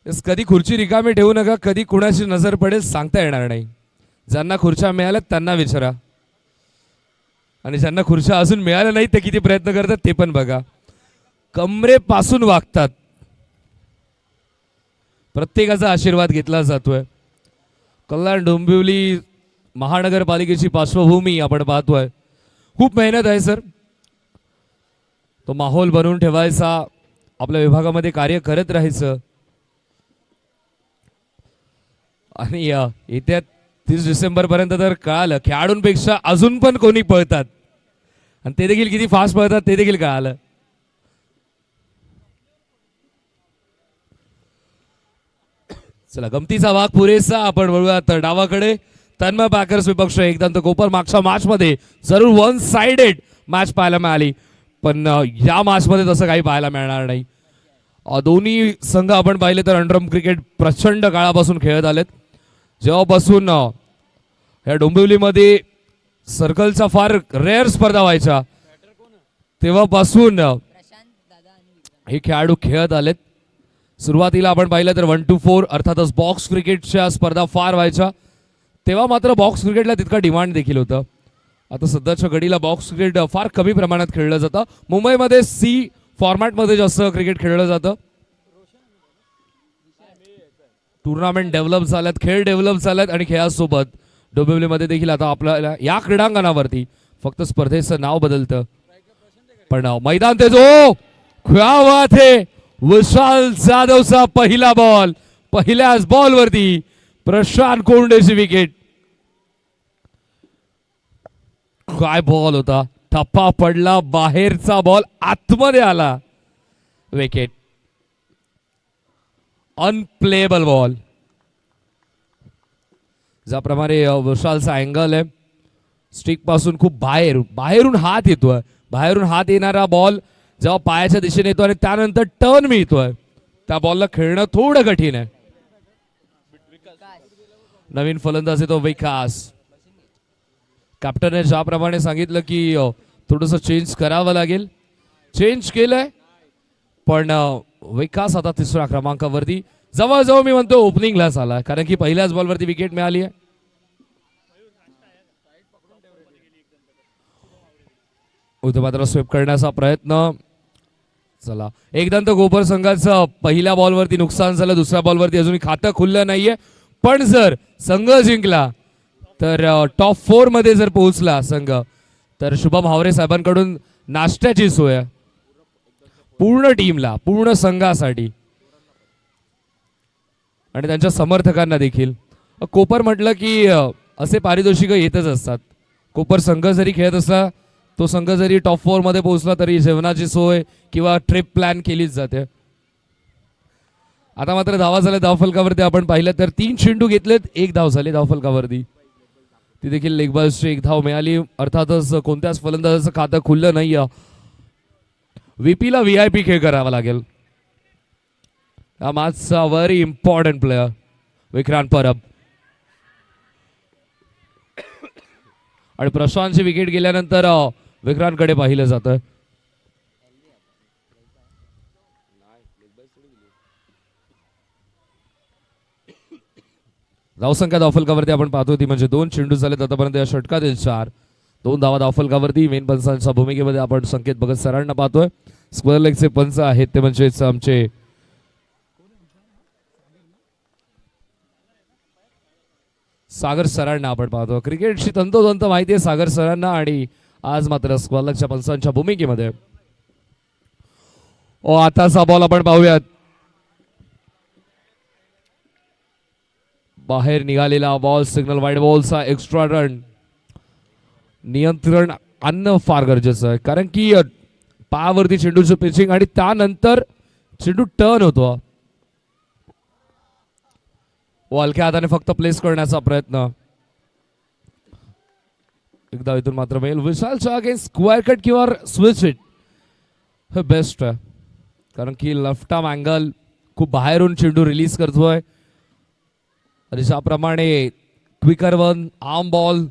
कधी खुर्ची रिकामी ठेवू नका, कधी कुणाची नजर पडेल सांगता येणार नाही. ज्यांना खुर्च्या मिळाल्या त्यांना विचारा, आणि ज्यांना खुर्च्या अजून मिळाल्या नाही ते किती प्रयत्न करतात ते पण बघा. कमरेपासून वागतात, प्रत्येकाचा आशीर्वाद घेतला जातोय. कल्याण डोंबिवली महानगरपालिकेची पार्श्वभूमी आपण पाहतोय. खूप मेहनत आहे सर, तो माहोल बनवून ठेवायचा, आपल्या विभागामध्ये कार्य करत राहायचं. आणि येत्या 30 डिसेंबर पर्यंत तर कळालं खेळाडूंपेक्षा अजून पण कोणी पळतात, आणि ते देखील किती फास्ट पळतात ते देखील कळालं. चला गमतीचा भाग पुरेसा, आपण वळूयात डावाकडे. तन्मय पॅकर्स विपक्ष एकदा कोपर मागच्या मॅच मध्ये जरूर वन साइडेड मॅच पाहायला मिळाली, पण या मॅच मध्ये तसं काही पाहायला मिळणार नाही. दोन्ही संघ आपण पाहिले तर अंडरम क्रिकेट प्रचंड काळापासून खेळत आलेत. जेव्हापासून या डोंबिवलीमध्ये सर्कलचा फार रेअर स्पर्धा व्हायच्या तेव्हापासून हे खेळाडू खेळत आलेत. सुरुवातीला आपण पाहिलं तर 1 to 4 अर्थातच बॉक्स क्रिकेटच्या स्पर्धा फार व्हायच्या, तेव्हा मात्र बॉक्स क्रिकेटला तितका डिमांड देखील होतं. आता सध्याच्या घडीला बॉक्स क्रिकेट फार कमी प्रमाणात खेळलं जातं. मुंबईमध्ये सी फॉर्मॅटमध्ये जास्त क्रिकेट खेळलं जातं. टुर्नामेंट डेव्हलप झाल्यात, खेळ डेव्हलप झाल्यात, आणि खेळासोबत डोंबिवलीमध्ये देखील आता आपल्याला या क्रीडांगणावरती फक्त स्पर्धेचं नाव बदलतं, पण मैदान ते जो क्या थे. विशाल जाधवचा पहिला बॉल, पहिल्याच बॉलवरती प्रशांत कोंडेची विकेट. काय बॉल होता, ठप्पा पडला, बाहेरचा बॉल आतमध्ये आला, विकेट. Unplayable ball. ज्याप्रमाणे विशालचा अँगल आहे स्टिक पासून खूप बाहेरून हात येतोय, बाहेरून हात येणारा बॉल जेव्हा पायाच्या दिशेने येतो आणि त्यानंतर टर्न मिळतोय, त्या बॉलला खेळणं थोडं कठीण आहे. नवीन फलंदाज आहे तो विकास. कॅप्टनने ज्याप्रमाणे सांगितलं की थोडंसं चेंज करावं लागेल, चेंज केलंय, पण विकास आता तिसऱ्या क्रमांकावरती जवळजवळ मी म्हणतो ओपनिंगलाच आला, कारण की पहिल्याच बॉलवरती विकेट मिळाली आहे. उद्या मात्र स्वीप करण्याचा प्रयत्न. चला एकदा तर कोपर संघाचं पहिल्या बॉलवरती नुकसान झालं, दुसऱ्या बॉलवरती अजूनही खातं खुललं नाहीये, पण जर संघ जिंकला तर टॉप 4 मध्ये जर पोहोचला संघ तर शुभम हावरे साहेबांकडून नाश्त्याची सोय पूर्ण टीमला, पूर्ण संघासाठी आणि त्यांच्या समर्थकांना देखील. कोपर म्हटलं की असे पारितोषिक येतच असतात. कोपर संघ जरी खेळत असला, तो संघ जरी टॉप 4 मध्ये पोहोचला तरी जेवणाची सोय किंवा ट्रिप प्लॅन केलीच जाते. आता मात्र धावा झाल्या धावफलकावरती. आपण पाहिलं तर 3 चेंडू घेतलेत, 1 धाव झाली धावफलकावरती. ती देखील लेगबॉल्सची 1 धाव मिळाली. अर्थातच कोणत्याच फलंदाजाचं खातं खुललं नाही. व्हीपीला VIP खेळ करावा लागेल. या मॅचचा very important player Vikrant Parab. आणि प्रशांतची विकेट गेल्यानंतर विक्रांतकडे पाहिलं जातं. धावसंख्या धावफलकावरती आपण पाहतो ती म्हणजे 2 चेंडू झालेत आतापर्यंत या षटकातील 4, 2 धावा धावफलकावरती. मेन पंचांच्या भूमिकेमध्ये आपण संकेत भगत सरांना पाहतोय. स्क्वेअर लेगचे पंच आहेत ते म्हणजेच आमचे सागर सरांना आपण पाहतो. क्रिकेटची तंतोतंत माहिती आहे सागर सरांना, आणि आज मात्र स्क्वेअर लेगच्या पंचांच्या भूमिकेमध्ये. आताचा बॉल आपण पाहूयात. बाहेर निघालेला बॉल, सिग्नल वाईड बॉलचा एक्स्ट्रा रन. नियंत्रण आणणं फार गरजेचं आहे, कारण की पायावरती चेंडूचं पिचिंग आणि त्यानंतर चेंडू टर्न होतो. हलक्या हाताने फक्त प्लेस करण्याचा प्रयत्न. एकदा इथून मात्र मिळेल. विशालच्या अगेन्स्ट स्क्वेअर कट किंवा स्विच हिट हे बेस्ट आहे, कारण की लेफ्ट आर्म अँगल खूप बाहेरून चेंडू रिलीज करतोय. आणि ज्याप्रमाणे क्विकर वन आर्म बॉल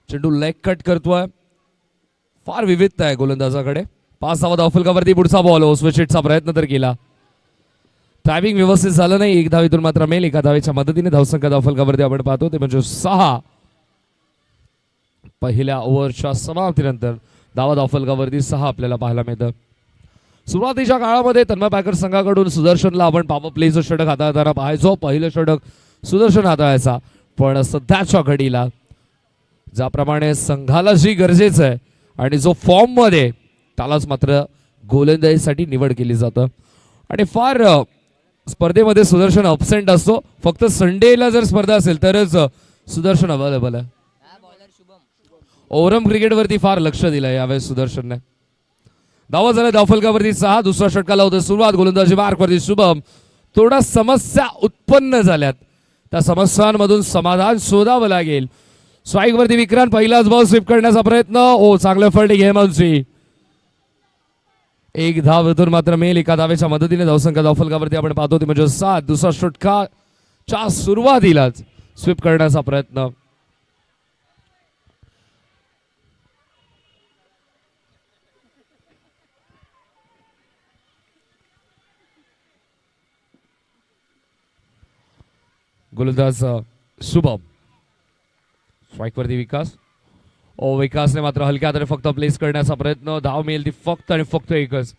चेंडू लेग कट करतोय, फार विविधता आहे गोलंदाजाकडे. 5 धावा धावफलकावरती पुढचा बॉल स्विच हिटचा प्रयत्न तर केला. टायमिंग व्यवस्थित झालं नाही. एक धावेतून मात्र मेल. एका धावेच्या मदतीने धावसंख्या धावफलकावरती आपण पाहतो ते म्हणजे 6. पहिल्या ओव्हरच्या समाप्तीनंतर धावफलकावरती 6 आपल्याला पाहायला मिळतं. सुरुवातीच्या काळामध्ये तन्मय पॅकर्स संघाकडून सुदर्शनला आपण पॉवर प्लेचं षटक हाताळताना पाहायचो. पहिलं षटक सुदर्शन हाताळायचा, पण सध्याच्या घडीला ज्याप्रमाणे संघाला जी गरजेचं आहे आणि जो फॉर्म मध्ये त्यालाच मात्र गोलंदाजीसाठी निवड केली जातं. आणि फार स्पर्धेमध्ये सुदर्शन अब्सेंट असतो. फक्त संडेला जर स्पर्धा असेल तरच सुदर्शन अवेलेबल आहे. ओव्हरम क्रिकेटवरती फार लक्ष दिलंय यावेळेस सुदर्शनने. धावा झाल्या धावफलकावरती 6. दुसरा षटकाला होतं सुरुवात. गोलंदाजी मार्कवरती शुभम. थोडा समस्या उत्पन्न झाल्यात, त्या समस्यांमधून समाधान शोधावं लागेल. स्ट्राईक वरती विक्रांत. पहिलाच बॉल स्वीप करण्याचा प्रयत्न. ओ चांगलं फल्डिंग हेमंतची. एक धावेतून मात्र मेल. एका धावेच्या मदतीने धावसंख्या धावफलकावरती आपण पाहतो ते म्हणजे 7. दुसरा षटकाच्या सुरुवातीलाच स्वीप करण्याचा प्रयत्न. गोलंदाज शुभम. स्ट्राईक वरती विकास. ओ विकासने मात्र हलक्या हाताने फक्त प्लेस करण्याचा प्रयत्न. धाव मिळेल ती फक्त आणि फक्त एकच.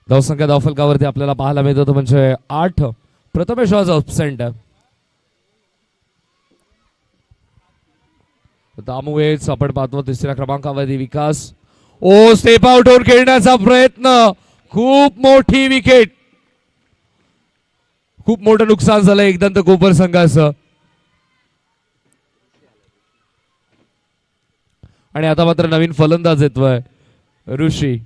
धावसंख्या धावफलकावरती आपल्याला पाहायला मिळत होतं म्हणजे 8. प्रथमेश आज अब्सेंट आहे. त्यामुळेच आपण पाहतो तिसऱ्या क्रमांकावरती विकास. ओ स्टेप आउट होऊन खेळण्याचा प्रयत्न. खूप मोठी विकेट. खूप मोठं नुकसान झालं एकदंत कोपर संघाचं. आणि आता मात्र नवीन फलंदाज येतोय ऋषी.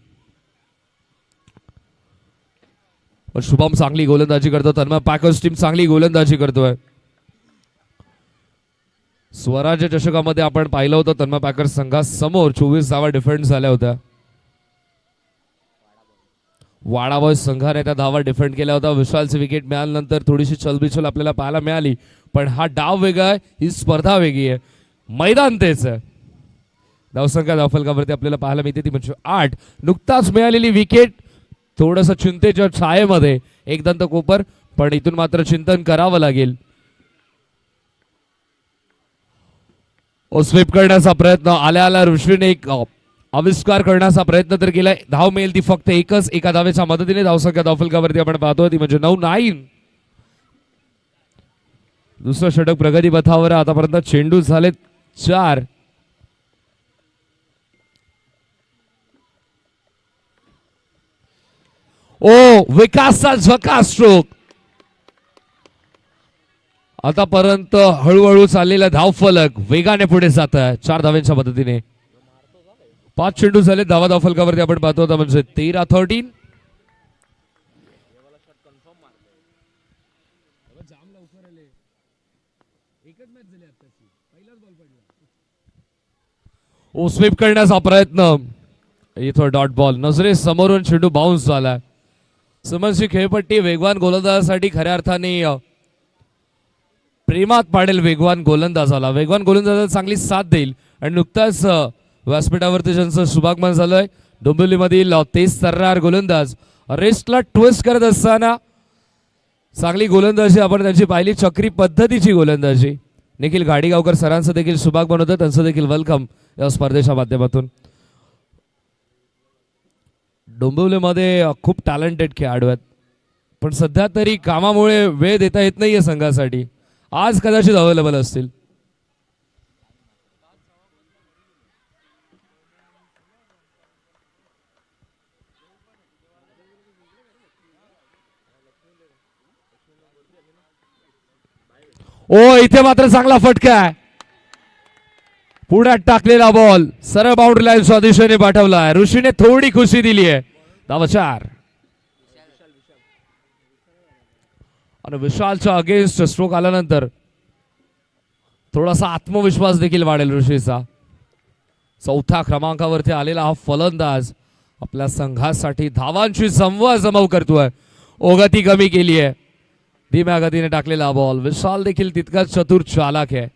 शुभम चांगली गोलंदाजी करतो. तन्मय पॅकर्स टीम चांगली गोलंदाजी करतोय. स्वराज्य चषकामध्ये आपण पाहिलं होतं तन्मय पॅकर्स संघासमोर 24 धावा डिफेंड झाल्या होत्या. वाडा बॉयज संघाने त्या धावा डिफेंड केल्या होत्या. विशालची विकेट मिळाल्यानंतर थोडीशी चलबिचल आपल्याला पाहायला मिळाली, पण हा डाव वेगळा आहे, ही स्पर्धा वेगळी आहे, मैदान तेच आहे. धावसंख्या धावफलकावरती आपल्याला पाहायला मिळते ती म्हणजे 8. नुकताच मिळालेली विकेट थोडंसं चिंतेच्या छायेमध्ये एकदंत कोपर, पण इथून मात्र चिंतन करावं लागेल. स्वीप करण्याचा प्रयत्न. आल्या ऋषीने एक आविष्कार करण्याचा प्रयत्न तर केलाय. धाव मिळेल ती फक्त एकच. एका धावेच्या मदतीने धावसंख्या धावफलकावरती आपण पाहतोय ती म्हणजे 9. दुसरं षटक प्रगती पथावर. आतापर्यंत चेंडू झाले 4. ओ विकासचा झकास स्ट्रोक. आतापर्यंत हळूहळू चाललेला धावफलक वेगाने पुढे जात आहे 4 धाव्यांच्या मदतीने. 5 चेंडू झाले. धावा धावफलकावरती आपण पाहतो आता म्हणजे 13. ओ स्वीप करण्याचा प्रयत्न. इथं डॉट बॉल. नजरे समोरून चेंडू बाउन्स झाला. समोरची खेळपट्टी वेगवान गोलंदाजासाठी खऱ्या अर्थाने प्रेमात पाडेल. वेगवान गोलंदाजाला, वेगवान गोलंदाजाला चांगली साथ देईल. आणि नुकताच व्यासपीठावरती ज्यांचं शुभागमन झालंय डोंबिवलीमधील तेज तर्रार गोलंदाज रेस्टला ट्विस्ट करत असताना चांगली गोलंदाजी आपण त्यांची पाहिली. चक्री पद्धतीची गोलंदाजी. निखिल गाडीगावकर सरांचं देखील शुभागमन होतं, त्यांचं देखील वेलकम या स्पर्धेच्या माध्यमातून. डोंबिवलीमध्ये खूप टॅलेंटेड खेळाडू आहेत, पण सध्या तरी कामामुळे वेळ देता येत नाहीये संघासाठी. आज कदाचित अवेलेबल असतील. ओ इथे मात्र चांगला फटका आहे. पुढ्यात टाकलेला बॉल सरळ बाउंड्री लाईनच्या दिशेने पाठवला. ऋषीने थोडी खुशी दिली आहे. धावा 4. आणि विशालच्या अगेन्स्ट स्ट्रोक आल्यानंतर थोडासा आत्मविश्वास देखील वाढेल ऋषीचा. 4थ्या क्रमांकावरती आलेला हा फलंदाज आपल्या संघासाठी धावांची जमव करतोय. ओगती कमी केली आहे. धीम्या गतीने टाकलेला बॉल. विशाल देखील तितकाच चतुर चालाक आहे.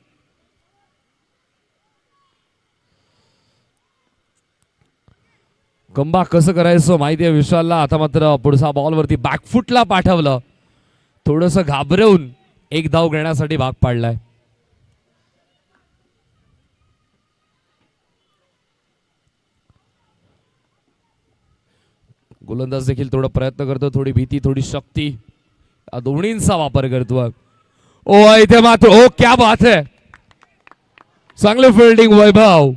कमबॅक कसं करायचं माहिती आहे विशालला. आता मात्र पुढचा बॉलवरती बॅकफुटला पाठवलं, थोडस घाबरवून एक धाव घेण्यासाठी भाग पाडलाय. गोलंदाज देखील थोडा प्रयत्न करतो, थोडी भीती थोडी शक्ती या दोन्हींचा वापर करतो. ओ इथे मात्र ओ क्या बात है, चांगलं फिल्डिंग वैभव.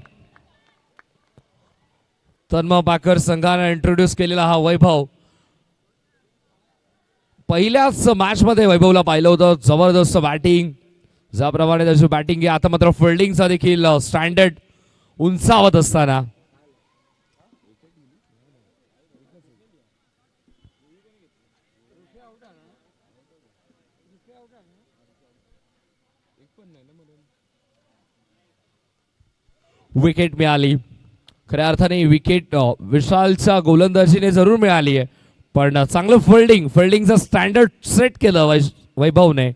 तन्मय पाकर संघाने इंट्रोड्यूस केलेला हा वैभव. पहिल्याच मॅच मध्ये वैभवला पाहिलं होतं, जबरदस्त बॅटिंग, ज्याप्रमाणे त्याची बॅटिंग आहे. आता मात्र फिल्डिंगचा देखील स्टँडर्ड उंचावत असताना विकेट मिळाली. खऱ्या अर्थाने विकेट विशालच्या गोलंदाजीने जरूर मिळाली आहे, पण चांगलं फिल्डिंगचं स्टँडर्ड सेट केलं वैभवने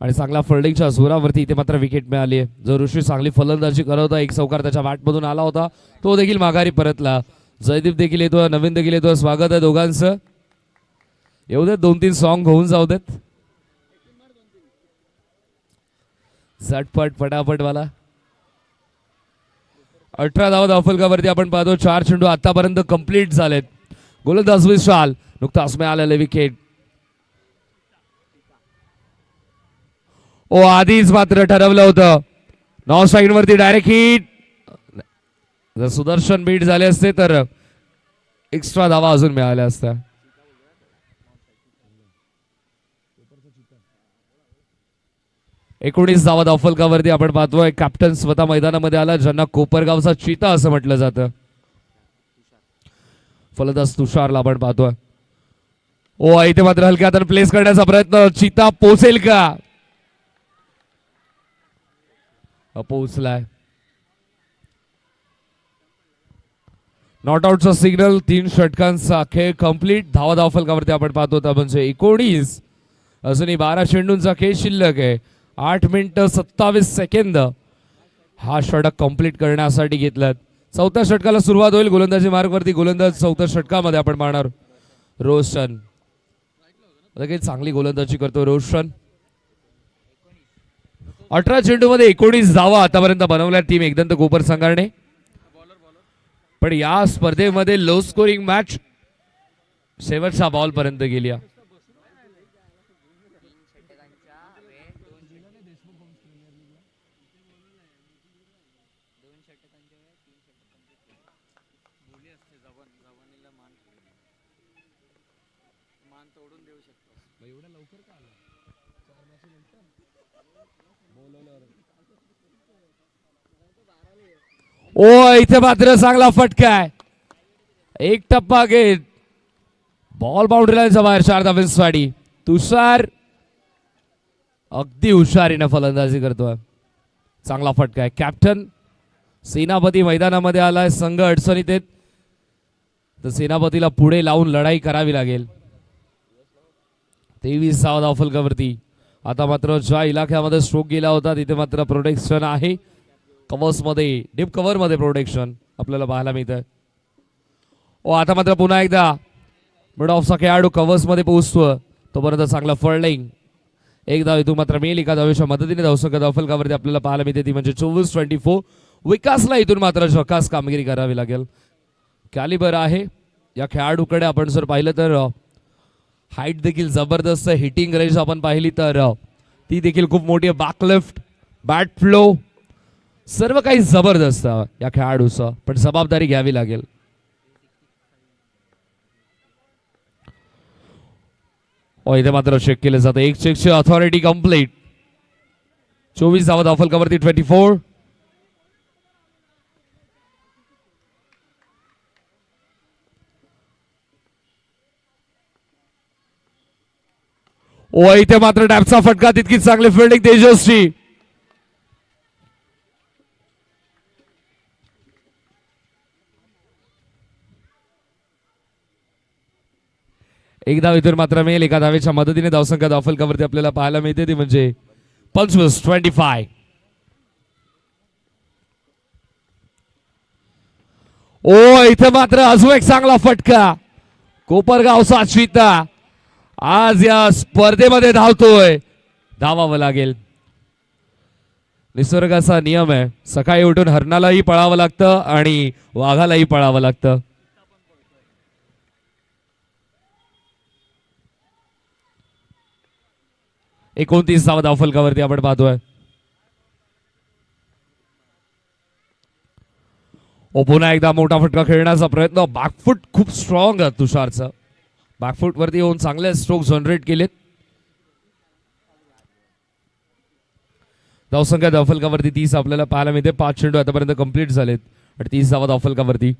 आणि चांगला फिल्डिंगच्या जोरावरती इथे मात्र विकेट मिळाली आहे. जो ऋषी चांगली फलंदाजी करत होता, एक चौकार त्याच्या बॅटमधून आला होता, तो देखील माघारी परतला. जयदीप देखील येतोय, नवीन देखील येतोय. स्वागत आहे दोघांचं. येऊ देत, 2-3 सॉन्ग होऊन जाऊ देत. झटपट पटापट वाला 18 धावा धावफलकावरती आपण पाहतो. 4 चेंडू आतापर्यंत कंप्लीट झालेत. गोलंदाज विशाल, नुकताच मिळालेले विकेट. ओ आधीच मात्र ठरवलं होतं नॉन स्ट्राईक वरती डायरेक्ट हिट. जर सुदर्शन बीट झाले असते तर एक्स्ट्रा धावा अजून मिळाल्या असत्या. एकोणीस धावा धावफलकावरती आपण पाहतोय. कॅप्टन स्वतः मैदानामध्ये आला, ज्यांना कोपरगावचा चीता असं म्हटलं जातं. फलंदाज तुषारला आपण पाहतोय. ओ इथे मात्र हलक्या हाताने प्लेस करण्याचा प्रयत्न, चीता पोहोचेल का? पोहोचलाय. Not आउटचा signal. 3 षटकांचा खेळ कंप्लीट. धावा धावफलकावरती आपण पाहतो त्या म्हणजे 19. अजूनही 12 चेंडूंचा खेळ शिल्लक आहे. 8 मिनिटं 27 सेकंद हा षटक कंप्लीट करण्यासाठी घेतलात. 4थ्या षटकाला सुरुवात होईल. गोलंदाजी मार्गवरती गोलंदाज 4थ्या षटकामध्ये आपण पाहणार रोशन. काही चांगली गोलंदाजी करतो रोशन. 18 चेंडू मध्ये 19 धावा आतापर्यंत बनवल्या टीम एकदंत कोपर संघाने. पण या स्पर्धेमध्ये लो स्कोरिंग मॅच शेवटच्या बॉल पर्यंत गेली. ओ इथे मात्र चांगला फटका आहे. एक टप्पा घेत बॉल बाउंड्रीला बाहेर. 4 धावांसाठी तुषार अगदी हुशारीने फलंदाजी करतोय. चांगला फटका आहे. कॅप्टन सेनापती मैदानामध्ये आलाय. संघ अडचणीत आहेत तर सेनापतीला पुढे लावून लढाई करावी लागेल. 23 धावा धावफलकावरती. आता मात्र ज्या इलाक्यामध्ये स्ट्रोक गेला होता तिथे मात्र प्रोटेक्शन आहे. कव्हर्स मध्ये, डीप कव्हर मध्ये प्रोटेक्शन आपल्याला पाहायला मिळतं. ओ आता मात्र पुन्हा एकदा मिड ऑफचा खेळाडू कव्हर्स मध्ये पोहोचतो. तोपर्यंत चांगला फल्डिंग. एक धाव इथून मात्र मिळेल. एका धावेच्या मदतीने धावफलकावरती आपल्याला पाहायला मिळते ती म्हणजे 24-24. विकासला इथून मात्र झकास कामगिरी करावी लागेल. कॅलिबर आहे या खेळाडूकडे. आपण जर पाहिलं तर हाईट देखील जबरदस्त. हिटिंग रेंज आपण पाहिली तर ती देखील खूप मोठी आहे. बॅकलिफ्ट, बॅट फ्लो सर्व काही जबरदस्त या खेळाडूचं, पण जबाबदारी घ्यावी लागेल. इथे मात्र चेक केलं जातं. एक चेकची अथॉरिटी कंप्लीट. 24 धावा धावफलकावरती 24. इथे मात्र टॅपचा फटका. तितकी चांगली फिल्डिंग तेजस्वी. एक धाव इथून मात्र मिळेल. एका धावेच्या मदतीने धावसंख्या धावफलकावरती आपल्याला पाहायला मिळते ती म्हणजे 25-25. ओ इथे मात्र अजून एक चांगला फटका. कोपरगावचा चिता आज या स्पर्धेमध्ये धावतोय. धावावं लागेल. निसर्गाचा नियम आहे, सकाळी उठून हरणालाही पळावं लागतं आणि वाघालाही पळावं लागतं. एकोणतीस धावफलकावरती आपण पाहतोय. पुन्हा एकदा मोठा फटका खेळण्याचा प्रयत्न. बॅकफूट खूप स्ट्रॉंग आहे तुषारचं. बॅकफूट वरती येऊन चांगले स्ट्रोक जनरेट केलेत. धावसंख्या धावफलकावरती 30 आपल्याला पाहायला मिळते. 5 चेंडू आतापर्यंत कंप्लीट झालेत आणि 30 धावा धावफलकावरती.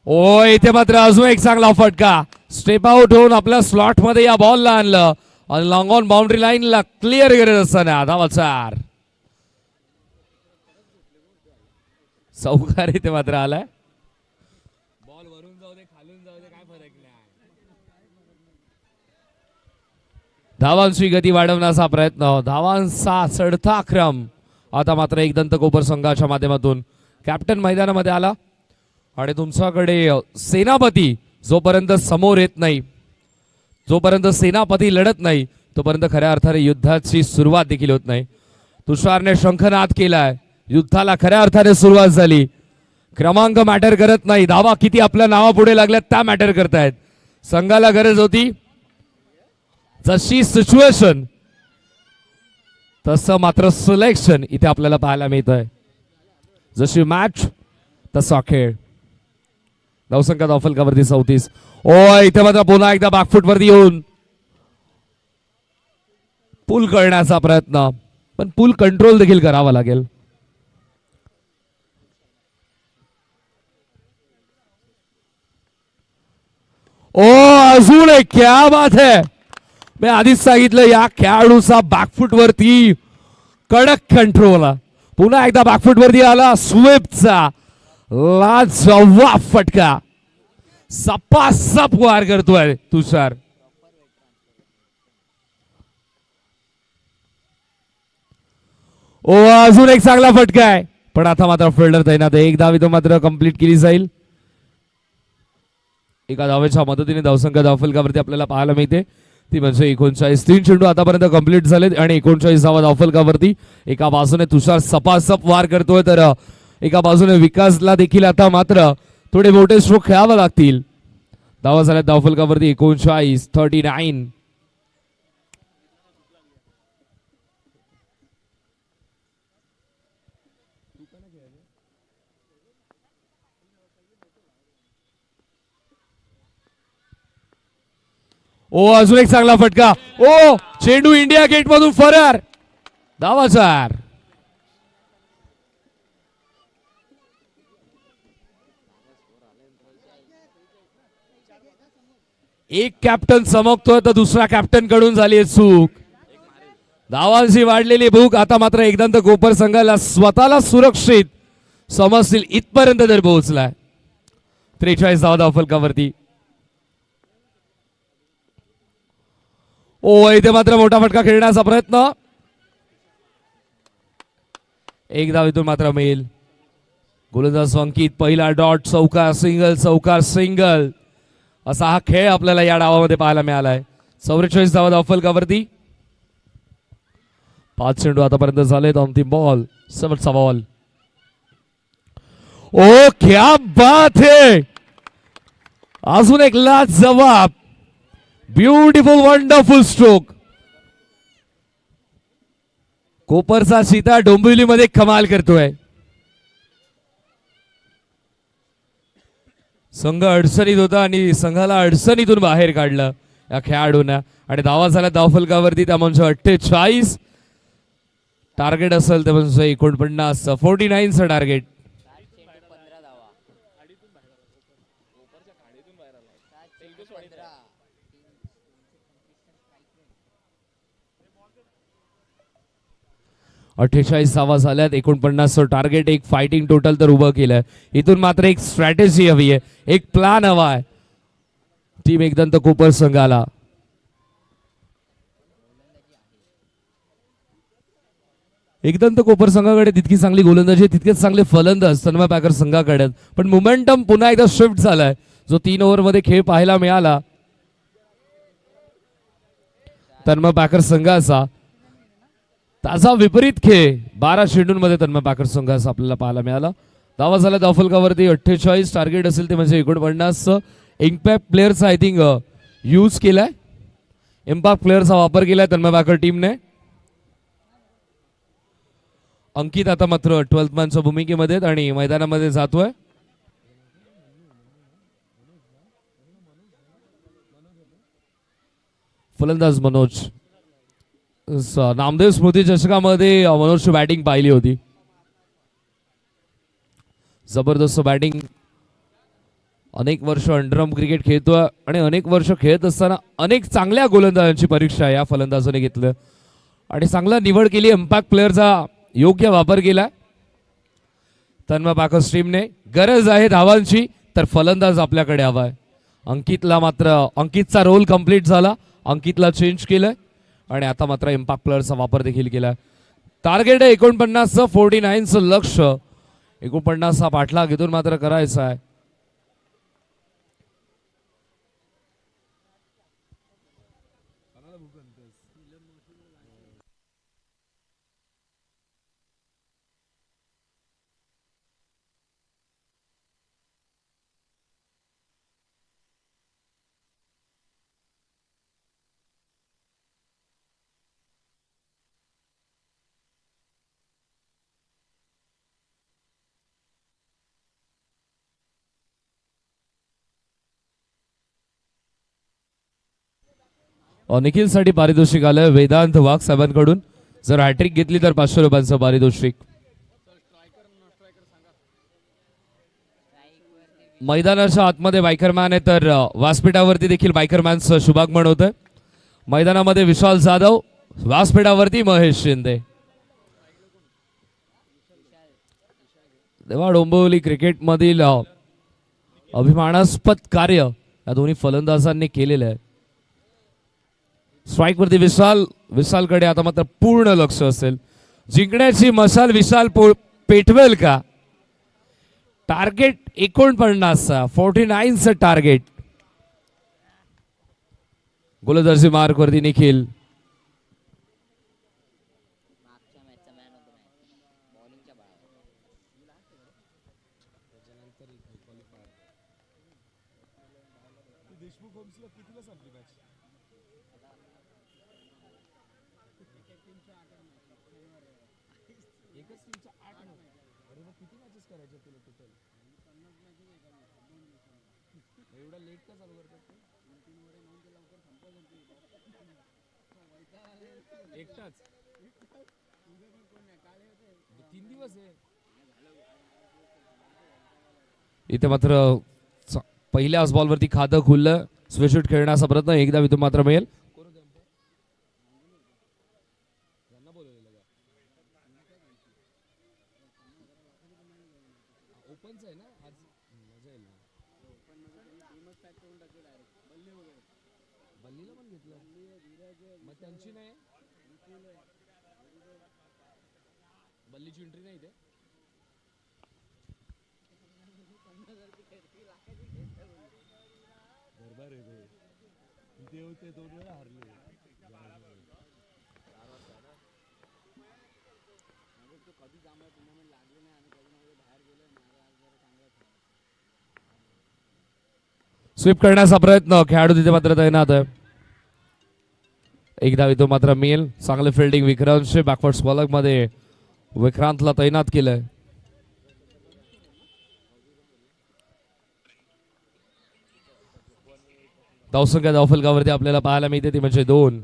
ओ इथे मात्र अजून एक चांगला फटका. स्टेप आउट होऊन आपल्या स्लॉट मध्ये या बॉलला आणलं आणि लॉंग ऑन बाउंड्री लाईनला क्लिअर करत असताना धावा 4. चौकार इथे मात्र आलाय. बॉल वरून जाऊ दे खालून जाऊ दे काय फरक नाही. धावांची गती वाढवण्याचा प्रयत्न. धावांचा चढता क्रम. आता मात्र एक दंत कोपर संघाच्या माध्यमातून कॅप्टन मैदानामध्ये आला आणि तुमच्याकडे सेनापती जोपर्यंत समोर येत नाही, जोपर्यंत सेनापती लढत नाही, तोपर्यंत खऱ्या अर्थाने युद्धाची सुरुवात देखील होत नाही. तुषारने शंखनाद केलाय. युद्धाला खऱ्या अर्थाने सुरुवात झाली. क्रमांक मॅटर करत नाही. धावा किती आपल्या नावापुढे लागल्यात त्या मॅटर करतायत. संघाला गरज होती जशी सिच्युएशन तसं मात्र सिलेक्शन इथे आपल्याला पाहायला मिळत आहे. जशी मॅच तसा खेळ. धावसंख्या धावफलकावरती 34. ओ इथे मात्र पुन्हा एकदा बॅकफूट वरती येऊन पूल करण्याचा प्रयत्न, पण पूल कंट्रोल देखील करावा लागेल. ओ अजून एक क्या बात है. मी आधीच सांगितलं या खेळाडूचा बॅकफूट वरती कडक कंट्रोल. पुन्हा एकदा बॅकफूट वरती आला. स्वीपचा लाजवाब फटका. सपासप वार करतोय तुषार. ओ अजून एक चांगला फटका आहे, पण आता मात्र फिल्डर तैनात आहे. एक धाव इथं मात्र कंप्लीट केली जाईल. एका धावेच्या मदतीने धावसंख्या धावफलकावरती आपल्याला पाहायला मिळते ती म्हणजे 39. 3 चेंडू आतापर्यंत कंप्लीट झालेत आणि 39 धावा धावफलकावरती. एका बाजूने तुषार सपासप वार करतोय तर एका बाजूने विकासला देखील आता मात्र थोडे मोठे स्ट्रोक खेळावे लागतील. धावा झाल्यात धावफलकावरती 39. 39. ओ अजून एक चांगला फटका. ओ चेंडू इंडिया गेट मधून फरार. धावा 4. एक कॅप्टन चमकतोय तर दुसरा कॅप्टन कडून झाली चूक. धावांची वाढलेली भूक आता मात्र एकदंत कोपर संघाला स्वतःला सुरक्षित समजतील इथपर्यंत तर पोहोचलाय. 43 धावा धावफलकावरती. ओ इथे मात्र मोठा फटका खेळण्याचा प्रयत्न. एक धाव इथून मात्र मिळेल. गोलंदाज अंकित पहिला डॉट. चौकार सिंगल, चौकार सिंगल असा हा खेळ आपल्याला या डावामध्ये पाहायला मिळालाय. 44 धावा धावफलकावरती. 5 चेंडू आतापर्यंत झालेत. अंतिम बॉल, शेवटचा बॉल. ओ क्या बात है. अजून एक लाजवाब ब्युटिफुल वंडरफुल स्ट्रोक. कोपरचा सीता डोंबिवलीमध्ये कमाल करतोय. संघ अडचणीत होता आणि संघाला अडचणीतून बाहेर काढलं या खेळाडूंना. आणि धावा झाल्या धावफलकावरती त्या म्हणजे 48. टार्गेट असेल ते म्हणजे 49. 49चं टार्गेट. अठ्ठेचाळीस धावा झाल्यात. 49 टार्गेट. एक फायटिंग टोटल तर उभं केलंय. इथून मात्र एक स्ट्रॅटेजी हवी आहे, एक प्लान हवा आहे टीम एकदंत कोपर संघाला. एकदंत कोपर संघाकडे तितकी चांगली गोलंदाजी आहे, तितकेच चांगले फलंदाज तन्मय पॅकर संघाकडे आहेत. पण मोमेंटम पुन्हा एकदा शिफ्ट झालाय, जो 3 ओव्हरमध्ये खेळ पाहायला मिळाला तन्मय पॅकर संघाचा. ताजा विपरीत खेळ 12 चेंडूंमध्ये तन्मय पॅकर संघाचा आपल्याला पाहायला मिळाला. धावा झाल्या धावफलकावरती 48. टार्गेट असेल ते म्हणजे 49. इम्पॅक्ट प्लेअरचा आय थिंक यूज केलाय, इम्पॅक्ट प्लेअरचा वापर केलाय तन्मय पॅकर टीमने. अंकित आता मात्र 12th मॅनच्या भूमिकेमध्ये आणि मैदानामध्ये जातोय. फलंदाज मनोज. नामदेव स्मृती चषकामध्ये मनोजची बॅटिंग पाहिली होती, जबरदस्त बॅटिंग. अनेक वर्ष अंडरआर्म क्रिकेट खेळतोय आणि अनेक वर्ष खेळत असताना अनेक चांगल्या गोलंदाजांची परीक्षा या फलंदाजाने घेतलं आणि चांगला निवड केली. इम्पॅक्ट प्लेअरचा योग्य वापर केला तन्मय पॅकर टीमने. गरज आहे धावांची तर फलंदाज आपल्याकडे हवाय. अंकितला मात्र अंकितचा रोल कंप्लीट झाला, अंकितला चेंज केलंय आणि आता मात्र इम्पॅक्ट प्लेअरचा वापर देखील केला. टार्गेट आहे 49चं, 49चं लक्ष. 49 हा पाठलाग इथून मात्र करायचा आहे. निखिलसाठी पारितोषिक आलंय वेदांत वाघ साहेबांकडून. जर हॅट्रिक घेतली तर 500 रुपयांचं पारितोषिक. मैदानाच्या आतमध्ये बायकरमॅन आहे तर व्यासपीठावरती देखील बायकरमॅनचं शुभागमन होतंय. मैदानामध्ये विशाल जाधव, व्यासपीठावरती महेश शिंदे. तेव्हा डोंबिवली क्रिकेटमधील अभिमानास्पद कार्य या दोन्ही फलंदाजांनी केलेलं आहे. स्ट्राईक वरती विशाल, विशालकडे आता मात्र पूर्ण लक्ष असेल. जिंकण्याची मशाल विशाल पेटवेल का? टार्गेट 49चा, 49चं टार्गेट. गोलंदाजी मार्क वरती निखिल. इथे मात्र पहिल्याच बॉलवरती खातं खुललं. स्विशूट खेळण्याचा प्रयत्न एकदा विधून मात्र मिळेल. बल्लीची एंट्री नाही इथे. स्वीप करण्याचा प्रयत्न, खेळाडू तिथे मात्र तैनात आहे. एकदा तो मात्र मिळेल. चांगले फिल्डिंग विक्रांतचे. बॅकवर्ड बॉलर मध्ये विक्रांतला तैनात केलंय. धावसंख्या धावफलकावरती आपल्याला पाहायला मिळते ती म्हणजे 2.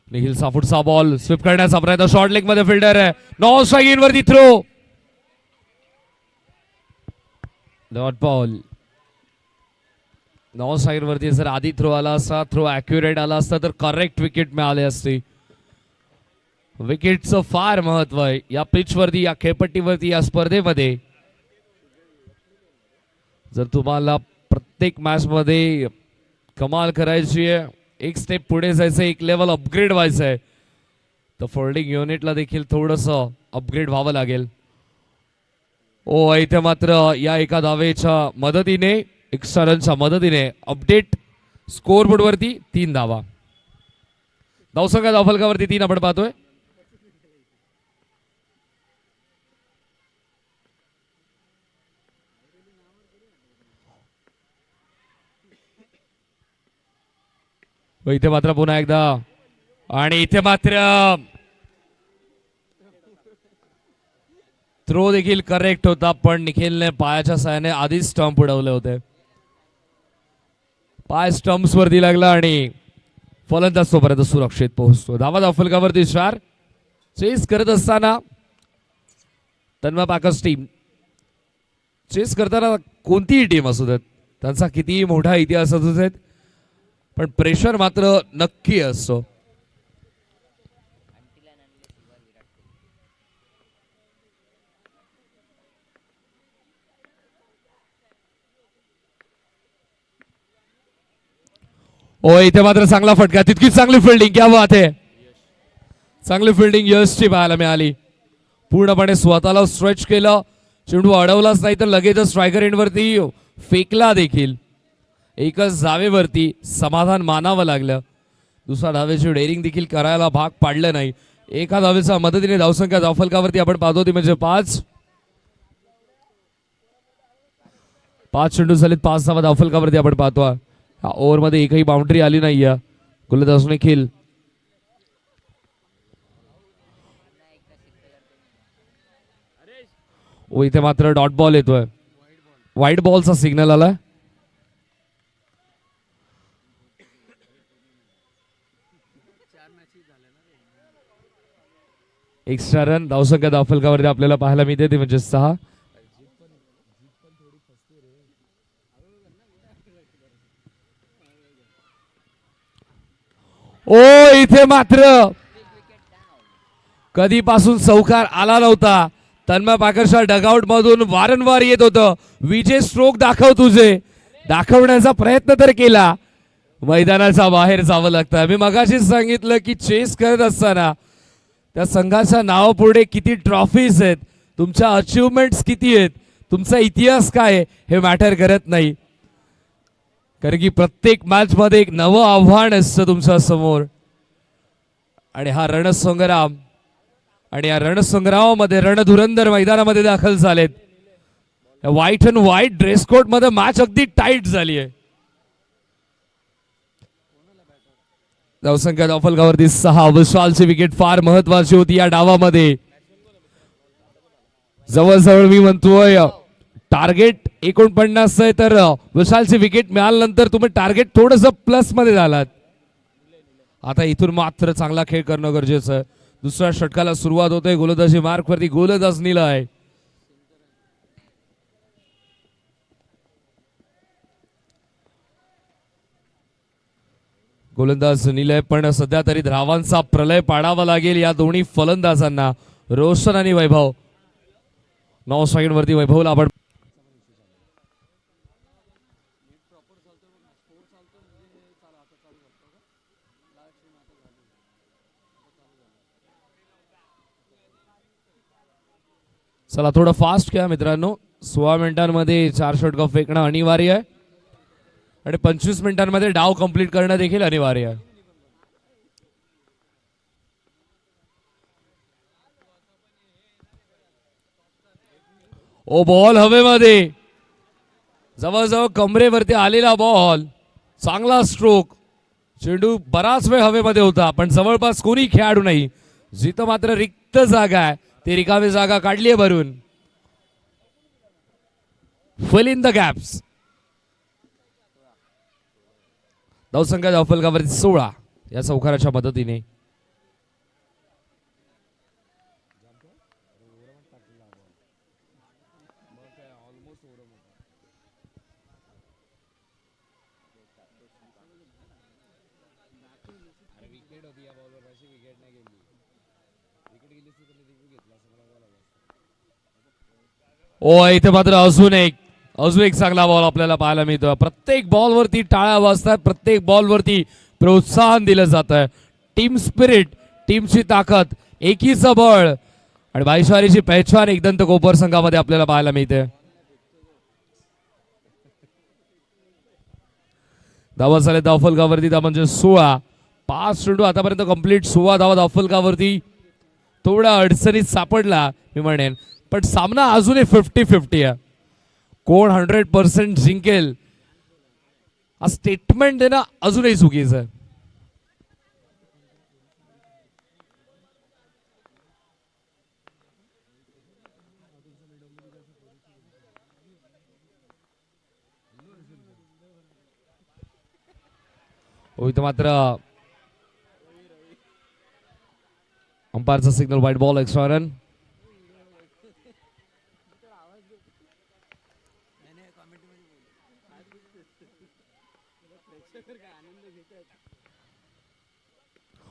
निखिल साफुटचा बॉल स्वीप करण्याचा प्रयत्न. शॉर्ट लेग मध्ये फिल्डर आहे. नॉन स्ट्राईक इन वरती थ्रो. Dot ball. नॉ साईड वरती जर आधी थ्रो आला असता, थ्रो ॲक्युरेट आला असता तर करेक्ट विकेट मिळाली असती. विकेटचं फार महत्व आहे या पिच वरती, या खेळपट्टीवरती, या स्पर्धेमध्ये. जर तुम्हाला प्रत्येक मॅच मध्ये कमाल करायची आहे, एक स्टेप पुढे जायचं, एक लेवल अपग्रेड व्हायचं आहे, तर फोल्डिंग युनिटला देखील थोडंसं अपग्रेड व्हावं लागेल. ओ इथे मात्र या एका धावेच्या मदतीने, एक्स्ट्रा रनच्या मदतीने अपडेट स्कोअरबोर्ड वरती 3 धावा. धावसंख्या धावफलकावरती 3 आपण पाहतोय. इथे मात्र पुन्हा एकदा, आणि इथे मात्र थ्रो देखील करेक्ट होता, पण निखिलने पायाच्या साहाय्याने आधीच स्टंप उडवले होते. पाय स्टंप्स वरती लागला आणि फलंदाज तोपर्यंत सुरक्षित पोहोचतो. धावा धावफलकावरती 4. चेस करत असताना तन्मय पॅकर्स टीम, चेस करताना कोणतीही टीम असू देत, त्यांचा कितीही मोठा इतिहास असू देत, पण प्रेशर मात्र नक्की असतो. ओ इथे मात्र चांगला फटका, तितकीच चांगली फिल्डिंग, क्या बात आहे. चांगली फिल्डिंग यशची पाहायला मिळाली. पूर्णपणे स्वतःला स्ट्रेच केलं, चेंडू अडवलाच नाही तर लगेच स्ट्रायकर एंडवरती फेकला देखील. एकच धावेवरती समाधान मानावं लागलं. दुसऱ्या धावेची डेअरिंग देखील करायला भाग पाडलं नाही. एका धावेच्या मदतीने धावसंख्या धावफलकावरती आपण पाहतो ती म्हणजे 5. 5 चेंडू झालेत, 5 धावा धावफलकावरती आपण पाहतो. हा ओव्हरमध्ये एकही बाउंड्री आली नाही आहे. गोलंदाज निखिल. ओ इथे मात्र डॉट बॉल येतोय, व्हाईट बॉलचा सिग्नल आलाय. एक्स्ट्रा रन धावसंख्या धावफलकावरती आपल्याला पाहायला मिळते ती म्हणजे 6. ओ इथे मात्र कधीपासून चौकार आला नव्हता. तन्मय पाकरच्या डगआउट मधून वारंवार येत होतं, विजय स्ट्रोक दाखव तुझे, दाखवण्याचा प्रयत्न तर केला, मैदानाच्या बाहेर जावं लागतं. मी मगाशीच सांगितलं की चेस करत असताना त्या संघाच्या नावापुढे किती ट्रॉफीज आहेत, तुमच्या अचिव्हमेंट्स किती आहेत, तुमचा इतिहास काय आहे हे मॅटर करत नाही. कारण की प्रत्येक मॅच मध्ये एक नवं आव्हान असतं तुमच्या समोर, आणि हा रणसंग्राम, आणि या रणसंग्रामामध्ये रणधुरंदर मैदानामध्ये दाखल झालेत. White and white dress code मध्ये मॅच अगदी टाईट झाली आहे. धावसंख्या धावफलकावरती 6. विशालची विकेट फार महत्वाची होती या डावामध्ये. जवळजवळ मी म्हणतोय टार्गेट 49 आहे, तर विशालची विकेट मिळाल्यानंतर तुम्ही टार्गेट थोडस प्लस मध्ये झालात. आता इथून मात्र चांगला खेळ करणं गरजेचं आहे. दुसऱ्या षटकाला सुरुवात होते. गोलंदाजी मार्क वरती गोलंदाज निलय. गोलंदाज निलय, पण सध्या तरी धावांचा प्रलय पाडावा लागेल या दोन्ही फलंदाजांना, रोशन आणि वैभव. 9 सेकंड वरती वैभवला आपण चला थोडं फास्ट खेळा मित्रांनो. 16 मिनिटांमध्ये 4 षटक फेकणं अनिवार्य आहे आणि 25 मिनिटांमध्ये डाव कंप्लीट करणं देखील अनिवार्य आहे. ओ बॉल हवेमध्ये, जवळजवळ कमरेवरती आलेला बॉल, चांगला स्ट्रोक. चेंडू बराच वेळ हवेमध्ये होता, पण जवळपास कोणी खेळाडू नाही. जिथं मात्र रिक्त जागा आहे ती रिकामी जागा काढली आहे भरून. Fill in the gaps. धावसंख्या धावफलकावरती 16 या चौकाराच्या मदतीने. ओ इथे मात्र अजून एक चांगला बॉल आपल्याला पाहायला मिळतो. प्रत्येक बॉलवरती टाळ्या वाजतात, प्रत्येक बॉलवरती प्रोत्साहन दिलं जात आहे. टीम स्पिरिट, टीमची ताकद, एकीचं बळ आणि भाईचाराची पहचान एकदंत कोपर संघामध्ये आपल्याला पाहायला मिळते. धावा झाले धावफलकावरती, त्या म्हणजे 16. 5 चेंडू आतापर्यंत कंप्लीट, 16 धावा धावफलकावरती. थोडा अडचणीत सापडला मी म्हणेन, पण सामना अजूनही 50-50 आहे. कोण 100% जिंकेल हा स्टेटमेंट देणं अजूनही चुकीचं आहे. इथं मात्र अंपायरचा signal, white ball, extra run.